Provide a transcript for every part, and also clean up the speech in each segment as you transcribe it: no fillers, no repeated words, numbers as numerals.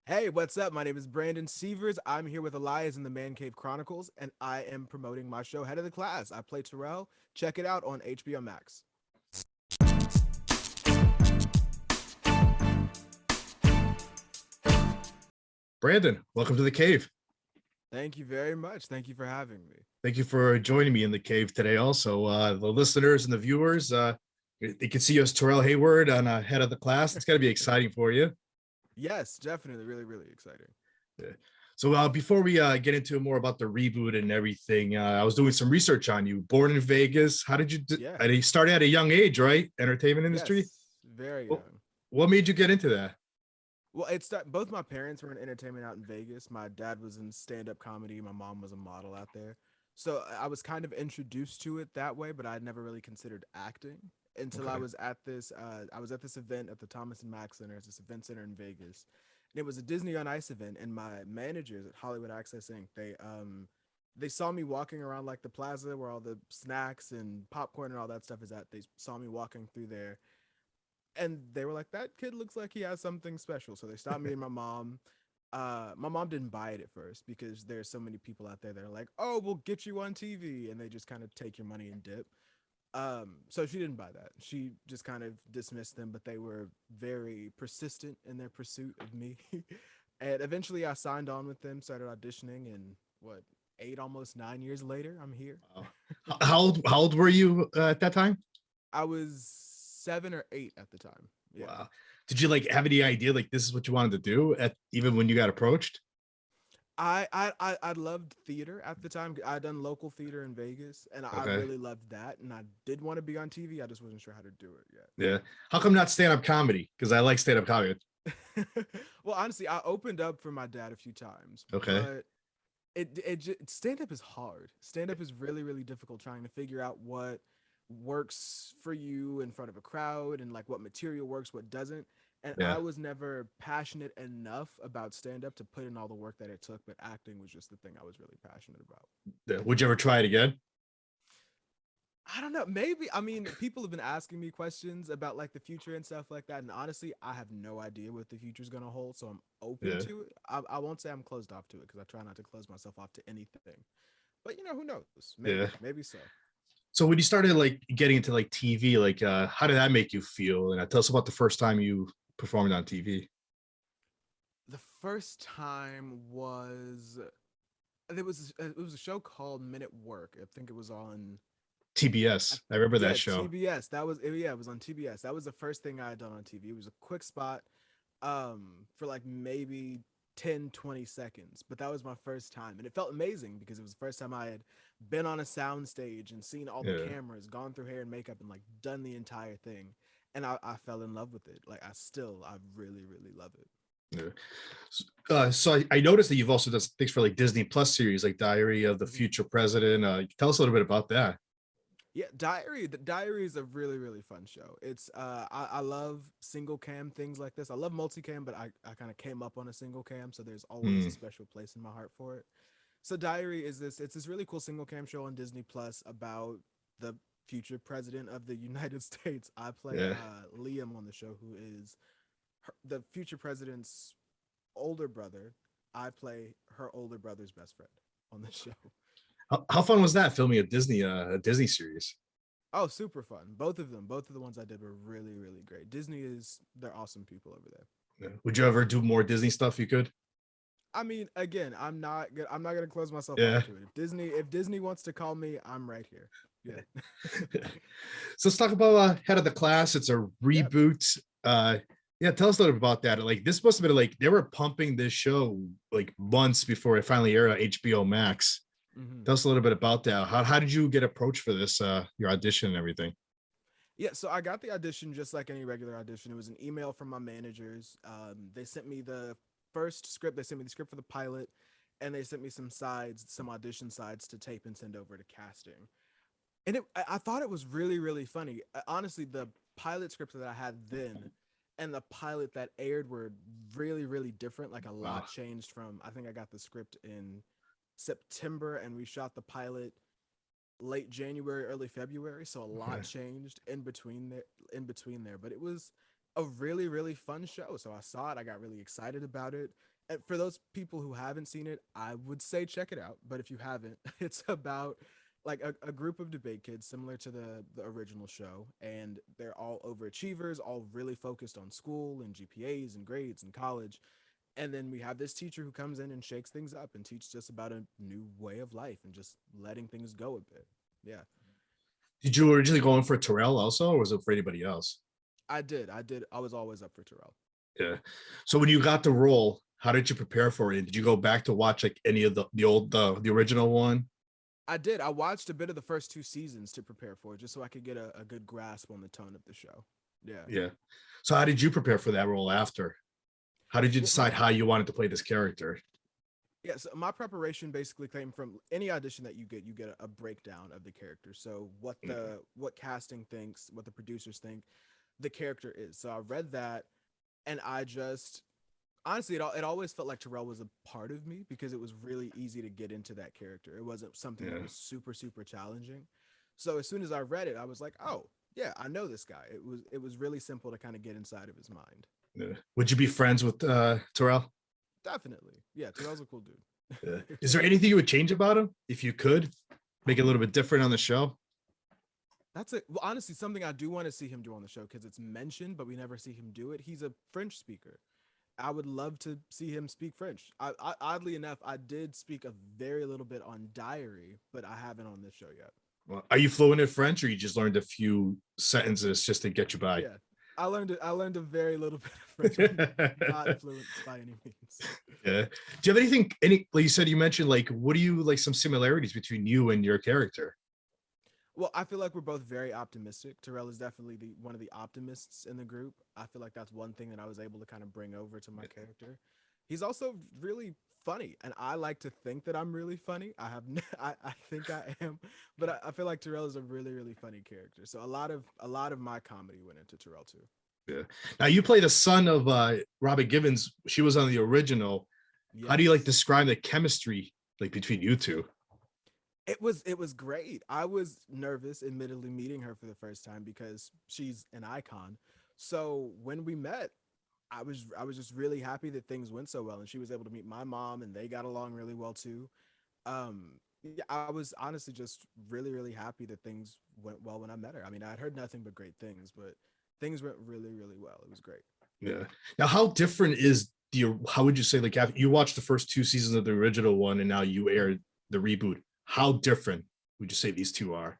Hey, what's up? My name is Brandon Sievers. I'm here with Elias in the Man Cave Chronicles, and I am promoting my show, Head of the Class. I play Terrell. Check it out on HBO Max. Brandon, welcome to the cave. Thank you very much. Thank you for having me. Thank you for joining me in the cave today. Also, the listeners and the viewers, they can see us, Terrell Hayward, on Head of the Class. It's got to be exciting for you. Yes, definitely. Really, really exciting. Yeah. So, before we get into more about the reboot and everything, I was doing some research on you. Born in Vegas, how did you? Yeah. You started at a young age, right? Entertainment industry. Yes, very What, young. what made you get into that? Well, both my parents were in entertainment out in Vegas. My dad was in stand-up comedy. My mom was a model out there. So I was kind of introduced to it that way, but I'd never really considered acting until Okay. I was at this event at the Thomas and Mack Center. It's this event center in Vegas. And it was a Disney on Ice event, and my managers at Hollywood Access Inc. They saw me walking around like the plaza where all the snacks and popcorn and all that stuff is at. They saw me walking through there, and they were like, "That kid looks like he has something special." So they stopped me and my mom. My mom didn't buy it at first because there's so many people out there that are like, "Oh, we'll get you on TV," and they just kind of take your money and dip. So she didn't buy that. She just kind of dismissed them, but they were very persistent in their pursuit of me. And eventually I signed on with them, started auditioning, and what, 8, almost 9 years later, I'm here. Wow. How old were you at that time? I was 7 or 8 at the time. Yeah. Wow. Did you like have any idea like this is what you wanted to do at even when you got approached? I loved theater at the time. I'd done local theater in Vegas, and I Okay. really loved that. And I did want to be on TV. I just wasn't sure how to do it yet. Yeah. How come not stand up comedy? Because I like stand up comedy. Well, honestly, I opened up for my dad a few times, Okay. but stand up is hard. Stand up is really really difficult trying to figure out what works for you in front of a crowd and like what material works, what doesn't. And Yeah. I was never passionate enough about stand up to put in all the work that it took, but acting was just the thing I was really passionate about. Yeah. Would you ever try it again? I don't know. Maybe. I mean, people have been asking me questions about like the future and stuff like that. And honestly, I have no idea what the future is going to hold. So I'm open Yeah. to it. I won't say I'm closed off to it because I try not to close myself off to anything. But who knows? Maybe. Yeah. Maybe so. So when you started like getting into like TV, like how did that make you feel? And tell us about the first time you performed on TV. The first time was it was a show called Men at Work. I think it was on TBS. I remember that yeah, show. TBS. It was on TBS. That was the first thing I had done on TV. It was a quick spot for like maybe 10, 20 seconds, but that was my first time, and it felt amazing because it was the first time I had been on a sound stage and seen all the Yeah. cameras, gone through hair and makeup, and like done the entire thing. And I fell in love with it. Like I really really love it. Yeah. So I noticed that you've also done things for like Disney Plus series, like Diary of the Mhm. Future President. Tell us a little bit about that. Yeah, The Diary is a really really fun show. I love single cam things like this. I love multicam, but I kind of came up on a single cam, so there's always a Hmm. special place in my heart for it. So Diary is this it's this really cool single cam show on Disney Plus about the future president of the United States. I play Yeah. Liam on the show, who is the future president's older brother. I play her older brother's best friend on the show. How fun was that filming a Disney series? Oh, super fun. Both of them, both of the ones I did were really, really great. They're awesome people over there. Yeah. Would you ever do more Disney stuff? You could. I mean, again, I'm not gonna close myself off Yeah. to it. If Disney wants to call me, I'm right here. Yeah. So let's talk about Head of the Class. It's a Yep. reboot. Yeah, tell us a little about that. Like this must have been like they were pumping this show like months before it finally aired on HBO Max. Hmm. Tell us a little bit about that. How did you get approached for this? Your audition and everything. Yeah, so I got the audition just like any regular audition. It was an email from my managers. They sent me the first script. They sent me the script for the pilot, and they sent me some audition sides to tape and send over to casting. And I thought it was really, really funny. Honestly, the pilot script that I had then and the pilot that aired were really, really different. Like a Wow. lot changed from. I think I got the script in September, and we shot the pilot late January, early February, so a lot Okay. changed in between there, but it was a really really fun show. So I saw it, I got really excited about it, And for those people who haven't seen it, I would say check it out. But if you haven't, it's about like a group of debate kids similar to the original show, and they're all overachievers, all really focused on school and GPAs and grades and college. And then we have this teacher who comes in and shakes things up and teaches us about a new way of life and just letting things go a bit. Yeah, Did you originally go in for Terrell also, or was it for anybody else? I did. I did. I was always up for Terrell. Yeah. So when you got the role, how did you prepare for it? Did you go back to watch like any of the original one? I did. I watched a bit of the first two seasons to prepare for it, just so I could get a good grasp on the tone of the show. Yeah. Yeah. So how did you prepare for that role after? How did you Well, decide how you wanted to play this character? yeah, so my preparation basically came from any audition that you get a breakdown of the character. So what casting thinks, what the producers think the character is. So I read that, and I just honestly it always felt like Terrell was a part of me because it was really easy to get into that character. It wasn't something that Yeah. was super challenging. So as soon as I read it, I was like, "Oh, yeah, I know this guy." It was really simple to kind of get inside of his mind. Yeah. Would you be friends with Terrell? Definitely. Yeah, Terrell's a cool Yeah. dude. Is there anything you would change about him if you could make it a little bit different on the show? That's it. Well, honestly, something I do want to see him do on the show because it's mentioned, but we never see him do it. He's a French speaker. I would love to see him speak French. Oddly enough, I did speak a very little bit on Diary, but I haven't on this show yet. Well, are you fluent in French, or you just learned a few sentences just to get you by? Yeah, I learned it. I learned a very little bit of French. I'm not fluent by any means. Yeah. Do you have anything? Like you said, you mentioned like, what do you like? Some similarities between you and your character? Well, I feel like we're both very optimistic. Terrell is definitely the one of the optimists in the group. I feel like that's one thing that I was able to kind of bring over to my character. He's also really funny, and I like to think that I'm really funny. I think I am, but I feel like Terrell is a really funny character. So a lot of my comedy went into Terrell too. Yeah. Now you play the son of Robin Gibbons. She was on the original. How do you like Yes. describe the chemistry like between you two? It was great. I was nervous, admittedly, meeting her for the first time because she's an icon. So when we met, I was just really happy that things went so well, and she was able to meet my mom, and they got along really well too. Yeah, I was honestly just really happy that things went well when I met her. I mean, I had heard nothing but great things, but things went really well. It was great. Yeah. Now, how different is how would you say, like, after you watched the first two seasons of the original one and now you aired the reboot, how different would you say these two are?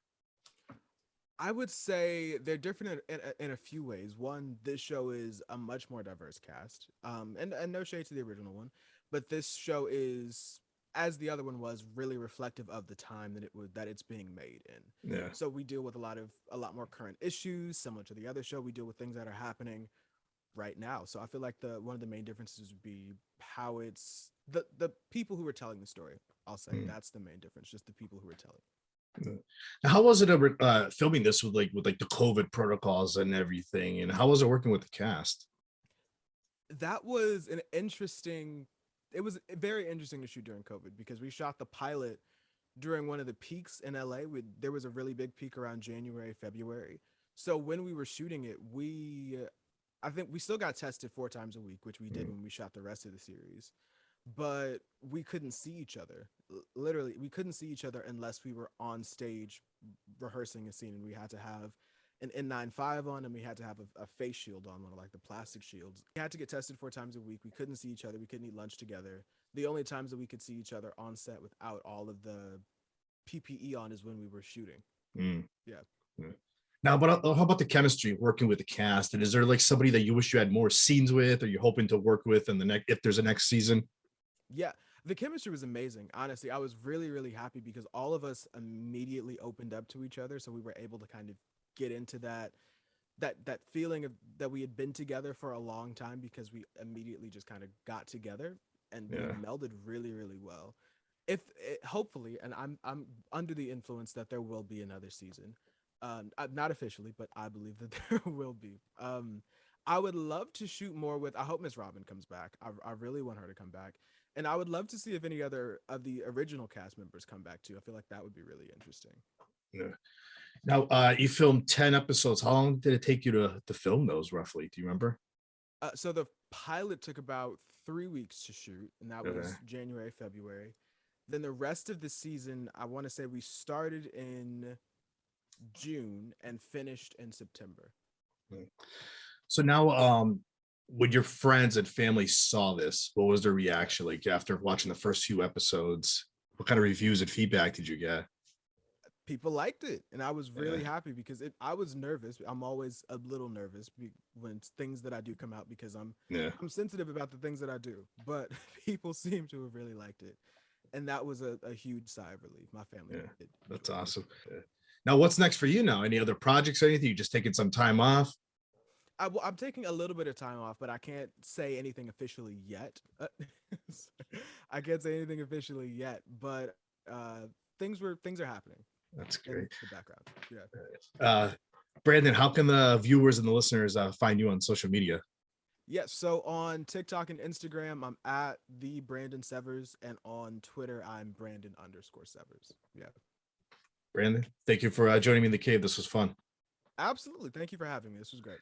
I would say they're different in a few ways. One, this show is a much more diverse cast, and no shade to the original one, but this show is, as the other one was, really reflective of the time that it's being made in. Yeah. So we deal with a lot more current issues, similar to the other show. We deal with things that are happening right now. So I feel like the one of the main differences would be how it's the people who are telling the story. I'll say that's the main difference, just the people who are telling. Now, how was it filming this with the COVID protocols and everything? And how was it working with the cast? That was an interesting it was very interesting to shoot during COVID because we shot the pilot during one of the peaks in LA. There was a really big peak around January, February. So when we were shooting it, I think we still got tested 4 times a week, which we did when we shot the rest of the series. But we couldn't see each other. Literally, we couldn't see each other unless we were on stage rehearsing a scene, and we had to have an N95 on, and we had to have a face shield on, one of like the plastic shields. We had to get tested 4 times a week. We couldn't see each other. We couldn't eat lunch together. The only times that we could see each other on set without all of the PPE on is when we were shooting. Mm. Yeah. Yeah. Now, but how about the chemistry working with the cast? And is there like somebody that you wish you had more scenes with, or you're hoping to work with in the next, if there's a next season? Yeah, the chemistry was amazing. Honestly, I was really happy because all of us immediately opened up to each other, so we were able to kind of get into that feeling of that we had been together for a long time because we immediately just kind of got together and we Yeah. melded really well. If hopefully, and I'm under the influence that there will be another season. Not officially, but I believe that there will be. I would love to shoot more with. I hope Miss Robin comes back. I really want her to come back. And I would love to see if any other of the original cast members come back too. I feel like that would be really interesting. Yeah. Now, you filmed 10 episodes. How long did it take you to film those roughly? Do you remember? So the pilot took about 3 weeks to shoot, and that Okay. was January, February. Then the rest of the season, I want to say we started in June and finished in September. So now, when your friends and family saw this, what was their reaction like after watching the first few episodes? What kind of reviews and feedback did you get? People liked it, and I was Yeah. really happy because I was nervous. I'm always a little nervous when things that I do come out because Yeah. I'm sensitive about the things that I do. But people seem to have really liked it, and that was a huge sigh of relief. My family Yeah. did That's enjoy it. awesome. Yeah. Now, what's next for you now? Any other projects or anything? You just taking some time off? I'm taking a little bit of time off, but I can't say anything officially yet. I can't say anything officially yet, but things are happening That's in great. the background. Yeah. Uh, Brandon, how can the viewers and the listeners find you on social media? Yes. So on TikTok and Instagram, I'm at the Brandon Severs, and on Twitter, I'm Brandon_Severs. Yeah. Brandon, thank you for joining me in the cave. This was fun. Absolutely. Thank you for having me. This was great.